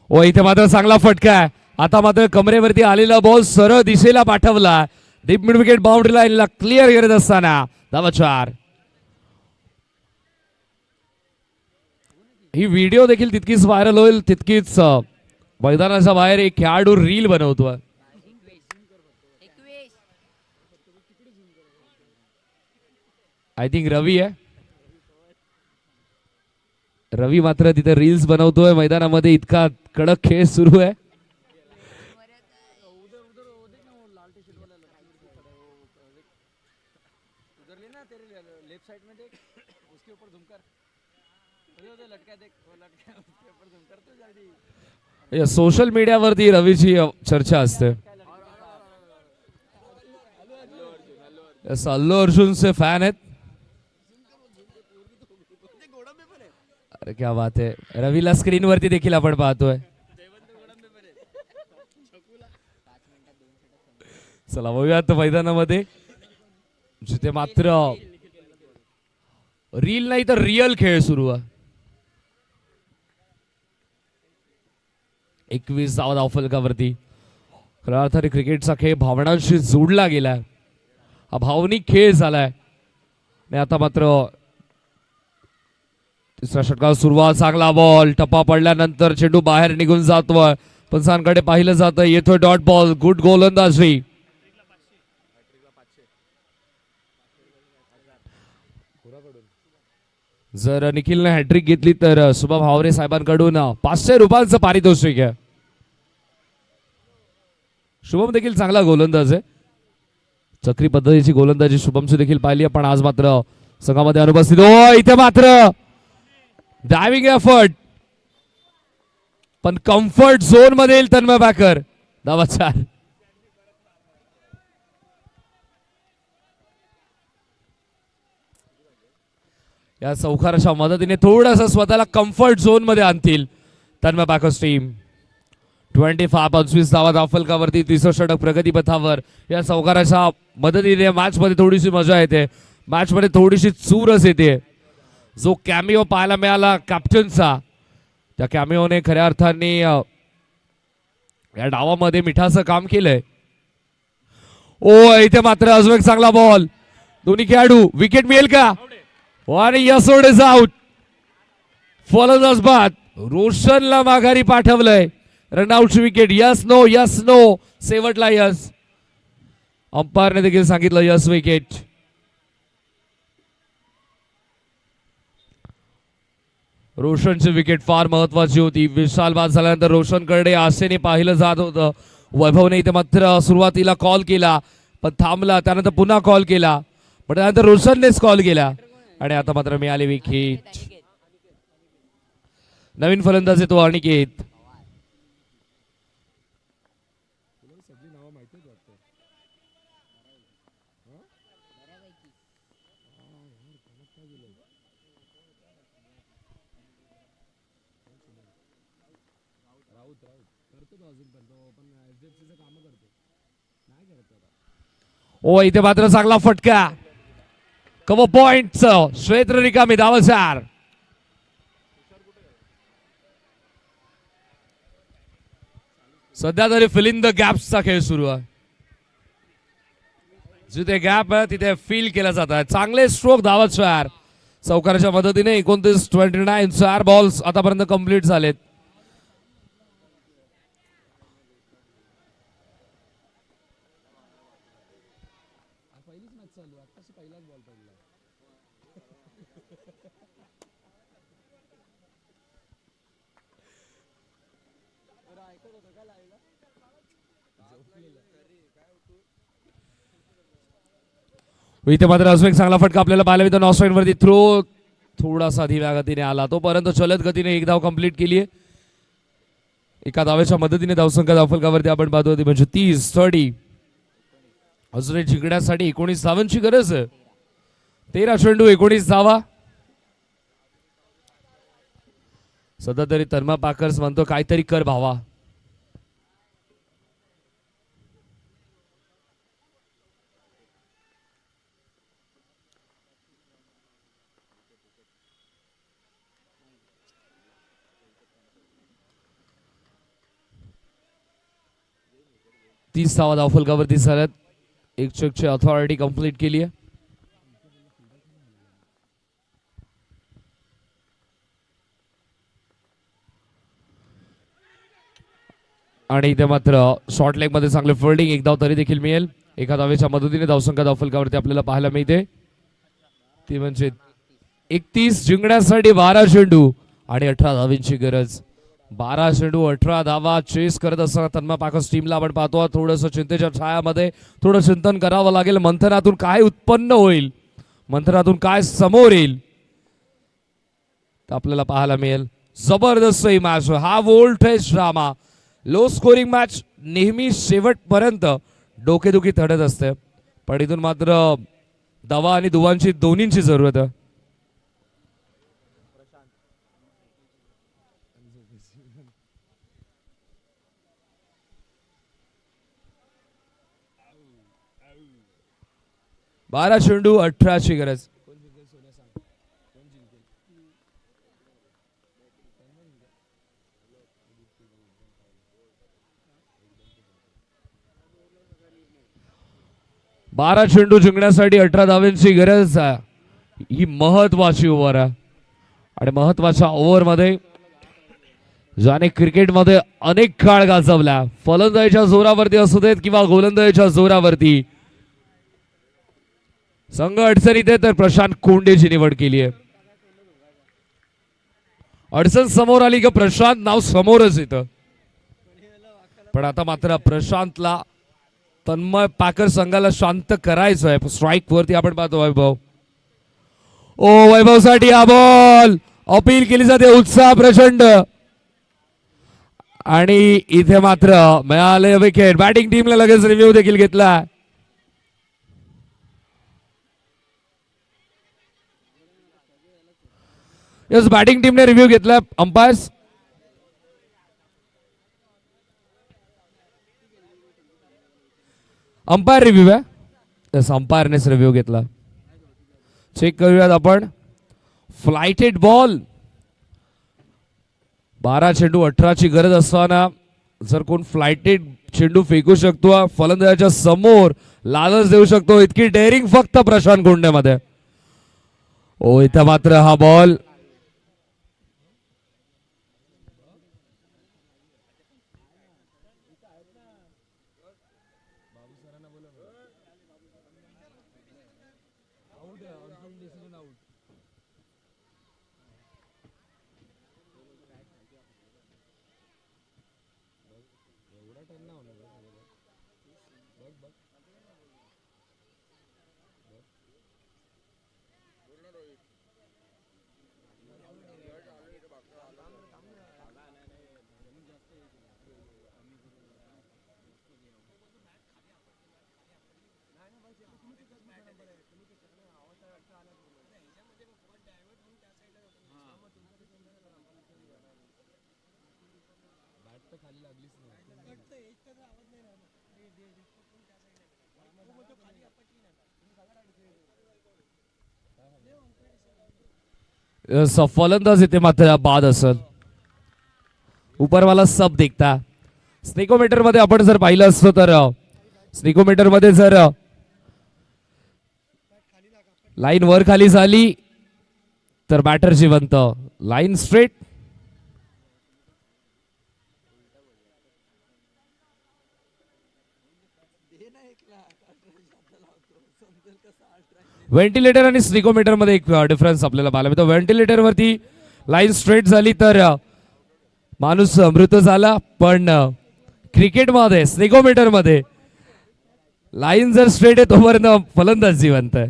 इथे मात्र चांगला फटका आहे. आता मात्र कमरेवरती आलेला बॉल सरळ दिशेला पाठवला. डीप मिड विकेट बाउंड्री लाईनला क्लिअर करत असताना धावा 4. ही व्हिडिओ देखील तितकीच व्हायरल होईल, तितकीच मैदानाच्या बाहेर एक खेळाडू रील बनवतोय. आय थिंक रवी आहे. रवी मात्र तिथे रील्स बनवतोय मैदानामध्ये. इतका कडक खेळ सुरू आहे. सोशल मीडियावरती रवीची चर्चा असते. अल्लू अर्जुनचे फॅन आहेत. अरे क्या बात आहे. रवीला स्क्रीनवरती देखील आपण पाहतोय. चला बघूयात मैदानामध्ये, जिथे मात्र रील नाही तर रिअल खेळ सुरू आहे. 21 धावा धावफलकावरती. खऱ्या अर्थाने क्रिकेटचा खेळ भावनांशी जोडला गेलाय. हा भावनिक खेळ झालाय. आणि आता मात्र तिसऱ्या षटकाला सुरुवात. चांगला बॉल, टप्पा पडल्यानंतर चेंडू बाहेर निघून जातोय. पंचांकडे पाहिलं जातं, येतोय डॉट बॉल. गुड गोलंदाजी. जर निखिलने हॅट्रिक घेतली तर शुभम हावरे साहेबांकडून 500 रुपयांचं पारितोषिक आहे. शुभम देखील चांगला गोलंदाज आहे. चक्री पद्धतीची गोलंदाजी शुभमची देखील पाहिली आपण आज मात्र संघामध्ये अनुपस्थित. इथे मात्र डायव्हिंग एफर्ट, पण कम्फर्ट झोन मध्ये तन्मय बॅकर. धावा 4. या चौकाराच्या मदतीने थोडंसं स्वतःला कम्फर्ट झोन मध्ये आणतील तन्मय बॅकर्स टीम. 25 धावा धावफलकावरती. तिसरं षटक प्रगतीपथावर. या चौकाराच्या मदतीने मॅच मध्ये थोडीशी मजा येते, मॅच मध्ये थोडीशी चूरच येते. जो कॅमिओ पाहायला मिळाला कॅप्टनचा, त्या कॅमिओने खऱ्या अर्थाने या डावामध्ये मिठाचं काम केलंय. इथे मात्र अजून एक चांगला बॉल. दोन्ही खेळाडू, विकेट मिळेल का? आणि यसोड इज आउट. फलंदाज बाद. रोशनला माघारी पाठवलंय. रनआउटची wicket. Yes no, yes no. शेवटला यस. अंपायरने देखील सांगितलं यस विकेट. रोशनची विकेट फार महत्वाची होती. विशाल बाद झाल्यानंतर रोशनकडे आशेने पाहिलं जात होतं. वैभवने इथे मात्र सुरुवातीला कॉल केला पण थांबला, त्यानंतर पुन्हा कॉल केला पण त्यानंतर रोशननेच कॉल केला आणि आता मात्र मिळाली विकेट. नवीन फलंदाज येतो अनिकेत. इथे मात्र चांगला फटका. Cover point. क्षेत्र रिकामी. धावा 4. सध्या तरी फिल इन द गॅप्सचा खेळ सुरू आहे. जिथे गॅप आहे तिथे फिल केला जात आहे. चांगले स्ट्रोक धावत 4 चौकाराच्या मदतीने 29-29 4 बॉल्स आतापर्यंत कंप्लीट झालेत. इथे मात्र अजून एक चांगला फटका आपल्याला पाहायला मिळतो. नॉस्ट्राईट वरती थ्रो थोडासा धीम्या गतीने आला, तोपर्यंत चलत गतीने एक धाव कंप्लीट केली आहे. एका धावेच्या मदतीने धावसंख्या धावफलकावरती आपण पाहतो ती म्हणजे 30-30. अजून एक जिंकण्यासाठी 19 धावांची गरज आहे. 13 चेंडू 19 धावा. सध्या तरी तन्मा पाकर्स म्हणतो काहीतरी कर भावा. तीस धावा धावफलकावरती झाल्यात. एक चेकची अथॉरिटी कंप्लीट केली आहे. आणि इथे मात्र शॉर्ट लेग मध्ये चांगले फिल्डिंग, एक धाव तरी देखील मिळेल. एका धावेच्या मदतीने धावसंख्या धावफलकावरती आपल्याला पाहायला मिळते ती म्हणजे 31. जिंकण्यासाठी 12 चेंडू आणि 18 धावांची गरज. 12 चेंडू 18 धावा चेस करत असताना तन्मा पाकर्स टीमला आपण पाहतो थोडंसं चिंतेच्या छायामध्ये थोडं चिंतन करावं लागेल. मंथनातून काय उत्पन्न होईल, मंथनातून काय समोर येईल आपल्याला पाहायला मिळेल. जबरदस्त ही मॅच. हा voltage drama, low scoring match नेहमी शेवटपर्यंत डोकेदुखी थडत असते, पण इथून मात्र दवा आणि दुवांची दोन्हींची जरूरत आहे. बारा चेंडू 18ची गरज. बारा चेंडू जिंकण्यासाठी 18 धावांची गरज. ही महत्वाची ओव्हर आहे आणि महत्वाच्या ओव्हर मध्ये ज्याने क्रिकेटमध्ये अनेक काळ गाजवला, फलंदाजीच्या जोरावरती असू देत किंवा गोलंदाजीच्या जोरावरती, संघ अडचणीत आहे तर प्रशांत कोंडेची निवड केली आहे. अडचण समोर आली का प्रशांत नाव समोरच येतं. पण आता मात्र प्रशांतला तन्मय पाकर संघाला शांत करायचं आहे. स्ट्राईक वरती आपण पाहतो वैभव. ओ वैभव साठी हा बॉल अपील केली जाते. उत्साह प्रचंड. आणि इथे मात्र मिळाले विकेट. बॅटिंग टीमला लगेच रिव्ह्यू देखील घेतला. यस, बॅटिंग टीमने रिव्ह्यू घेतला. अंपायर्स अंपायर रिव्ह्यू आहे. यस, अंपायरनेच रिव्ह्यू घेतला. चेक करूयात आपण. Flighted ball. 12 चेंडू 18ची गरज असताना जर कोण फ्लाइटेड चेंडू फेकू शकतो, फलंदाजाच्या समोर लालच देऊ शकतो, इतकी डेअरिंग फक्त प्रशांत कोंडेमध्ये. ओ इथं मात्र हा बॉल फलंदाज इथे मात्र बाद असल. ऊपर वाला सब देखता. स्नेकोमीटर मध्ये आपण जर पाहिलं असतं तर स्नेकोमीटर मध्ये जर लाईन वर खाली झाली तर बॅटर जिवंत, लाईन स्ट्रेट. व्हेंटिलेटर आणि स्निकोमीटर मध्ये एक डिफरन्स आपल्याला पाहायला मिळतो. व्हेंटिलेटर वरती लाईन स्ट्रेट झाली तर माणूस मृत झाला, पण क्रिकेटमध्ये स्निकोमीटर मध्ये लाईन जर स्ट्रेट आहे तोपर्यंत फलंदाज जिवंत आहे.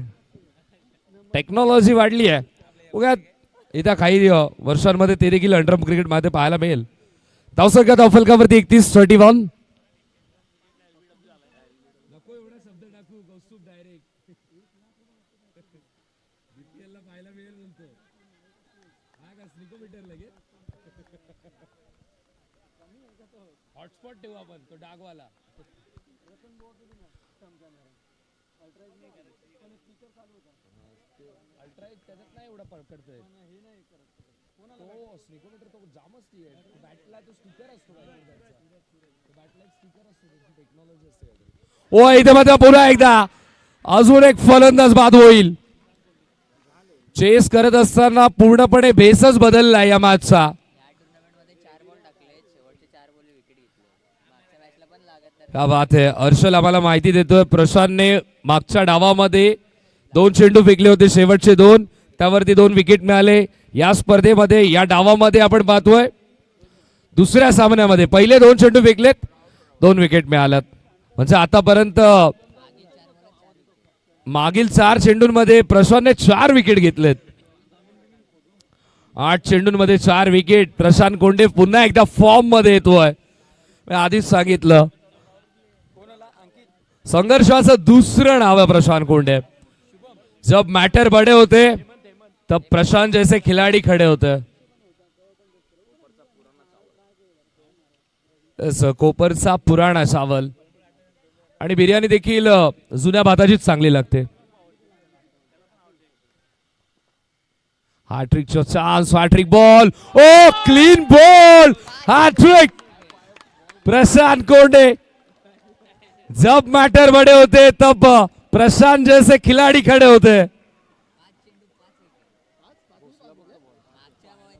टेक्नॉलॉजी वाढली आहे. उगा येत्या काही वर्षांमध्ये ते देखील अंडरम क्रिकेट मध्ये पाहायला मिळेल. धावसंख्या धावफलकावरती 31-31. हॉटस्पॉट ठेवू आपण तो डागवाला. अल्ट्रा त्याच्यात नाही एवढा पकडतोय. स्निकोमीटर तो जामच बॅटला तो स्टिकर असतो, बॅटला एक स्टिकर असतो, त्याची टेक्नॉलॉजी असते. ओ इथे मात्र पुन्हा एकदा अजून एक फलंदाज बाद होईल. चेस करत असताना पूर्णपणे बेसच बदलला या मॅचचा. क्या बात है. हर्षल आम्हाला माहिती देतोय प्रशांतने मागच्या डावामध्ये 2 चेंडू फेकले होते, शेवटचे 2, त्यावरती 2 विकेट मिळाले. या स्पर्धेमध्ये या डावामध्ये आपण पाहतोय दुसऱ्या सामन्यामध्ये पहिले 2 चेंडू फेकलेत, 2 विकेट मिळाल्यात. म्हणजे आतापर्यंत मागील 4 चेंडूंमध्ये प्रशांतने 4 विकेट घेतलेत. 8 चेंडूंमध्ये 4 विकेट. प्रशांत कोंडे पुन्हा एकदा फॉर्म मध्ये येतोय. मी आधीच सांगितलं संघर्षाचं दुसरं नाव आहे प्रशांत कोंडे. जब मैटर बड़े होते तब प्रशांत जैसे खिलाड़ी खड़े होते. कोपरचा पुराणा चावल आणि बिर्याणी देखील जुन्या भाताचीच चांगली लागते. हॅट्रिकचा चान्स, हॅट्रिक बॉल, ओ clean ball, hat-trick Prashant Konde. जब मैटर बड़े होते तब प्रशांत जैसे खिलाड़ी खड़े होते.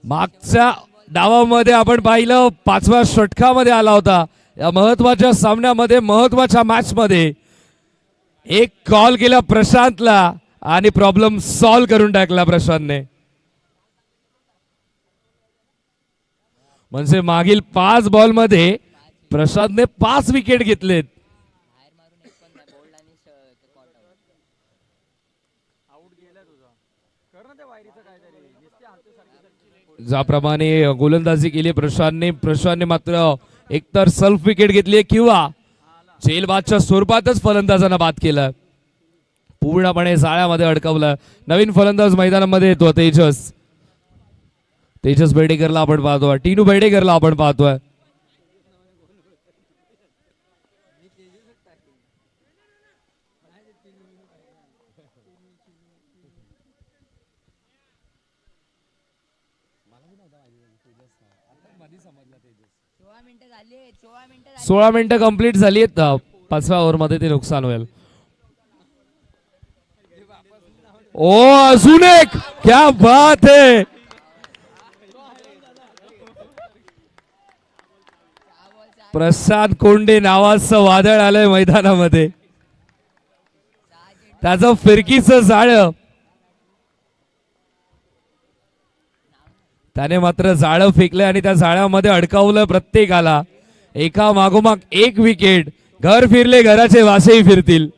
मागच्या डावामध्ये आपण पाहिलं 5व्या षटकामध्ये आला होता. या महत्वाच्या सामन्यामध्ये, महत्वाच्या मॅच मध्ये एक कॉल केला प्रशांतला आणि प्रॉब्लेम सॉल्व करून टाकला प्रशांतने. म्हणजे मागील 5 बॉल मध्ये प्रशांतने 5 विकेट घेतलेत. ज्याप्रमाणे गोलंदाजी केली प्रशांतने मात्र एकतर सेल्फ विकेट घेतली किंवा जेलबादच्या स्वरूपातच फलंदाजांना बाद केलं, पूर्णपणे जाळ्यामध्ये अडकवलं. नवीन फलंदाज मैदानामध्ये येतो तेजस बेडेकरला आपण पाहतोय, टीनू बेडेकरला आपण पाहतोय. सोळा मिनिटं कंप्लीट झाली आहेत. 5व्या ओव्हर मध्ये ते नुकसान होईल. ओ अजून एक, क्या बात है. प्रशांत कोंडे नावाचं वादळ आलंय मैदानामध्ये. त्याचं फिरकीचं जाळं, त्याने मात्र जाळं फेकलंय आणि त्या जाळ्यामध्ये अडकवलं प्रत्येकाला. एका मागोमाग एक विकेट. घर फिरले घराचे वासेही फिरतील.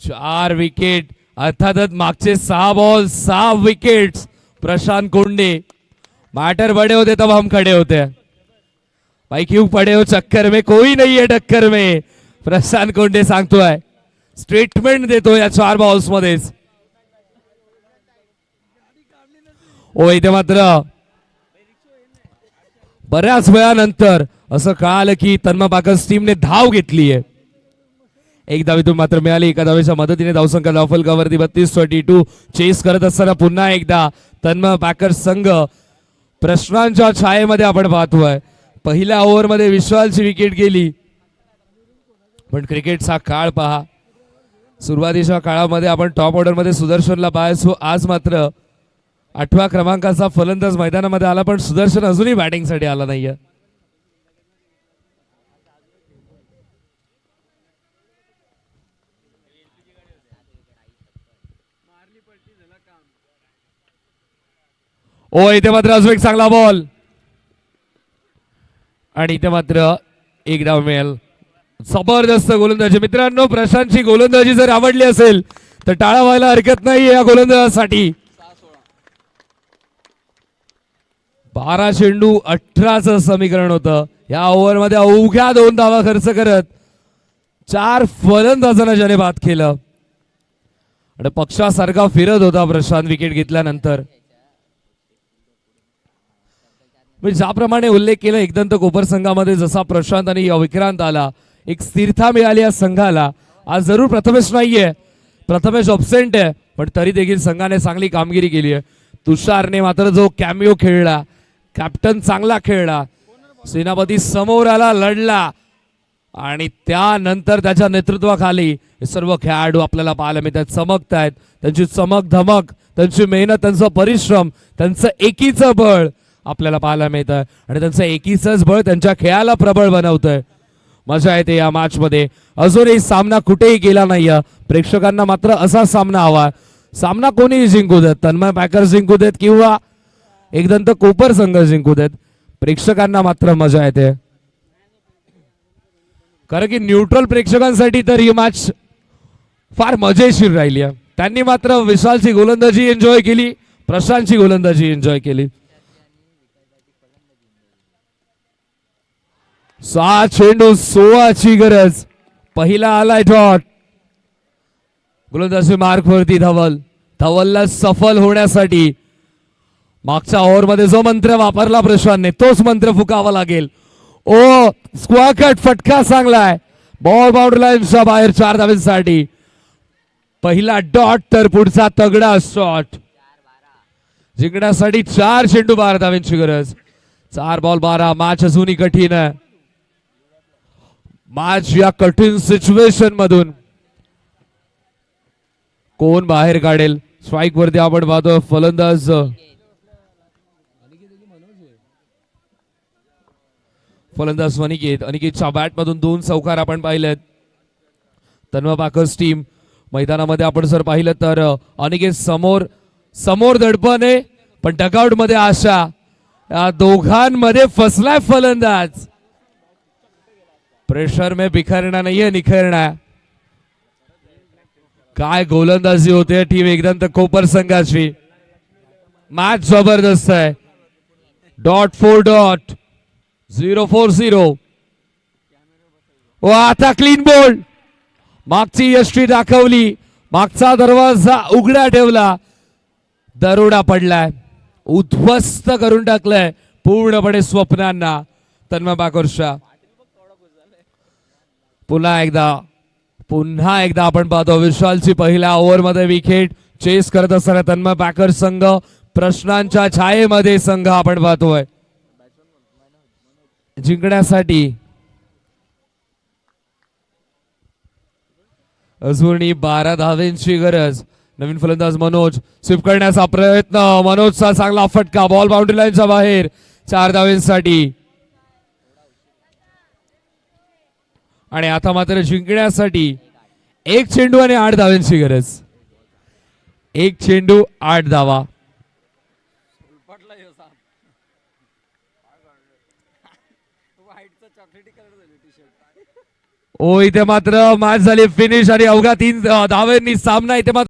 4 विकेट, अर्थातच मागचे 6 ball 6 wickets. Prashant Konde. Matter बड़े होते तब हम खड़े होते, भाई क्यों पड़े हो चक्कर में, कोई नहीं है टक्कर में. प्रशांत कोंडे सांगतोय, स्टेटमेंट देतो या 4 बॉल्स मध्येच. ओ इथे मात्र बऱ्याच वेळानंतर असं कळालं की तन्मा बाकस टीमने धाव घेतली आहे. एक धावेतून मात्र मिळाली. एका धावेच्या मदतीने धावसंख्या फलकावरती 32-22 चेस करत असताना पुन्हा एकदा तन्मय पॅकर्स संघ प्रश्नांच्या छायेमध्ये आपण पाहतोय. पहिल्या ओव्हरमध्ये विश्वालची विकेट गेली, पण क्रिकेटचा काळ पहा. सुरुवातीच्या काळामध्ये आपण टॉप ऑर्डरमध्ये सुदर्शनला पाहायचो. आज मात्र 8व्या क्रमांकाचा फलंदाज मैदानामध्ये आला, पण सुदर्शन अजूनही बॅटिंगसाठी आला नाहीये. ओ इथे मात्र अजून एक चांगला बॉल आणि इथे मात्र एक डाव मिळेल. जबरदस्त गोलंदाजी मित्रांनो. प्रशांतची गोलंदाजी जर आवडली असेल तर टाळा व्हायला हरकत नाही या गोलंदाजासाठी. 12 चेंडू 18चं समीकरण होतं. या ओव्हरमध्ये अवघ्या 2 धावा खर्च करत 4 फलंदाजांना ज्याने बाद केलं आणि पक्षासारखा फिरत होता प्रशांत विकेट घेतल्यानंतर. ज्याप्रमाणे उल्लेख केला एकदंत कोपर संघामध्ये जसा प्रशांत आणि विक्रांत आला, एक स्थिरता मिळाली या संघाला. आज जरूर प्रथमेश नाहीये, प्रथमेश ऑब्सेंट आहे, पण तरी देखील संघाने चांगली कामगिरी केली आहे. तुषारने मात्र जो कॅमिओ खेळला, कॅप्टन चांगला खेळला, सेनापती समोर आला, लढला आणि त्यानंतर त्याच्या नेतृत्वाखाली हे सर्व खेळाडू आपल्याला पाहायला मिळतात, चमकतायत. त्यांची चमक धमक, त्यांची मेहनत, त्यांचा परिश्रम, त्यांचं एकीचं बळ आपल्याला पाहायला मिळतं आणि त्यांचं एकीचंच बळ त्यांच्या खेळाला प्रबळ बनवतंय. मजा येते या मॅच मध्ये. अजूनही सामना कुठेही गेला नाहीये. प्रेक्षकांना मात्र असा सामना हवा. सामना कोणीही जिंकू देत, तन्मय पॅकर्स जिंकू देत किंवा एकदंत कोपर संघ जिंकू देत, प्रेक्षकांना मात्र मजा येते. कारण की न्यूट्रल प्रेक्षकांसाठी तर ही मॅच फार मजेशीर राहिली आहे. त्यांनी मात्र विशालची गोलंदाजी एन्जॉय केली, प्रशांतची गोलंदाजी एन्जॉय केली. 6 चेंडू 16ची गरज. पहिला आलाय डॉट. गोलंदाजी मार्क वरती धवल. धवलला सफल होण्यासाठी मागच्या ओव्हरमध्ये जो मंत्र वापरला प्रशांतने तोच मंत्र फुकावा लागेल. ओ स्क्वेअर कट फटका चांगलाय. बॉल बाउंड्री लाईनच्या बाहेर 4 धावांसाठी. पहिला डॉट तर पुढचा तगडा शॉट. जिंकण्यासाठी 4 चेंडू 12 धावांची गरज. 4 बॉल 12. मॅच अजूनही कठीण आहे. मॅच या कठीण सिच्युएशन मधून कोण बाहेर काढेल. स्ट्राईक वरती आपण पाहतो फलंदाज अनिकेत. अनिकेतच्या बॅट मधून 2 चौकार आपण पाहिलेत. तन्मय पॅकर्स टीम मैदानामध्ये आपण जर पाहिलं तर अनिकेत समोर दडपण आहे, पण डगआउट मध्ये आशा. या दोघांमध्ये फसलाय फलंदाज. प्रेशर में बिखरना नहीं है, निखरना है. काय गोलंदाजी होते टीम एकदंत कोपर संघाची. मॅच जबरदस्त आहे. Dot 4 dot 0-4-0. व आता क्लीन बोल्ड. मागची यष्टी दाखवली, मागचा दरवाजा उघडा ठेवला, दरोडा पडलाय, उद्ध्वस्त करून टाकलाय पूर्णपणे स्वप्नांना तन्मय पॅकर्सच्या. पुन्हा एकदा आपण पाहतो विशालची पहिल्या ओव्हरमध्ये विकेट. चेस करत असताना तन्मय पॅकर्स संघ प्रश्नांच्या छायेमध्ये संघ आपण पाहतोय. जिंकण्यासाठी अजूनही 12 धावांची गरज. नवीन फलंदाज मनोज स्वीप करण्याचा प्रयत्न. मनोजचा चांगला फटका. बॉल बाउंड्री लाईनच्या बाहेर 4 धावांसाठी. आणि आता मात्र जिंकण्यासाठी 1 चेंडू आणि 8 धावांची गरज. 1 चेंडू 8 धावा. ओ इथे मात्र मॅच झाली फिनिश आणि अवघ्या 3 धावांनी सामना इथे मात्र